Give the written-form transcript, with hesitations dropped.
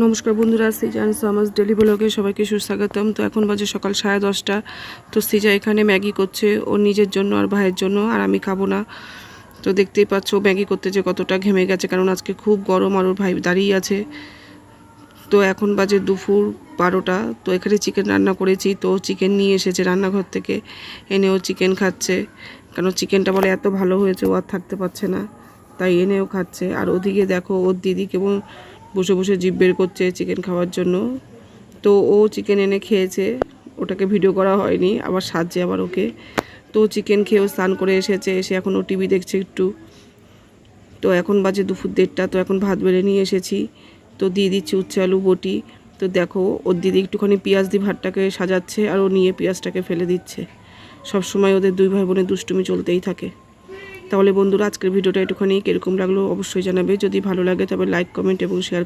নমস্কার বন্ধুরা, সিজা অ্যান্ড সামাস ডেলি ব্লগে সবাইকে সুস্বাগতম। তো এখন বাজে সকাল 10:30। তো সিজা এখানে ম্যাগি করছে ওর নিজের জন্য আর ভাইয়ের জন্য, আর আমি খাবো না। তো দেখতেই পাচ্ছ ম্যাগি করতে যে কতটা ঘেমে গেছে, কারণ আজকে খুব গরম আর ওর ভাই দাঁড়িয়ে আছে। তো এখন বাজে দুপুর 12টা। তো এখানে চিকেন রান্না করেছি, তো চিকেন নিয়ে এসেছে রান্নাঘর থেকে, এনেও চিকেন খাচ্ছে। কারণ চিকেনটা বলে এত ভালো হয়েছে, ও আর থাকতে পারছে না, তাই এনেও খাচ্ছে। আর ওদিকে দেখো ওর দিদি কেমন বসে বসে জিভ বের করছে চিকেন খাওয়ার জন্য। তো ও চিকেন এনে খেয়েছে, ওটাকে ভিডিও করা হয়নি, আবার সাজছে আবার ওকে। তো চিকেন খেয়েও স্নান করে এসেছে, এসে এখন ও টিভি দেখছে একটু। তো এখন বাজে দুপুর 1:30। তো এখন ভাত বেড়ে নিয়ে এসেছি, তো দিয়ে দিচ্ছি উচ্ছে আলু বটি। তো দেখো ওর দিদি একটুখানি পেঁয়াজ দিয়ে ভাতটাকে সাজাচ্ছে, আর ও নিয়ে পেঁয়াজটাকে ফেলে দিচ্ছে। সব সময় ওদের দুই ভাই বোনের দুষ্টুমি চলতেই থাকে। তাহলে বন্ধুরা, আজকের ভিডিওটা একটুখানি কীরকম লাগলো অবশ্যই জানাবে। যদি ভালো লাগে তবে লাইক, কমেন্ট এবং শেয়ার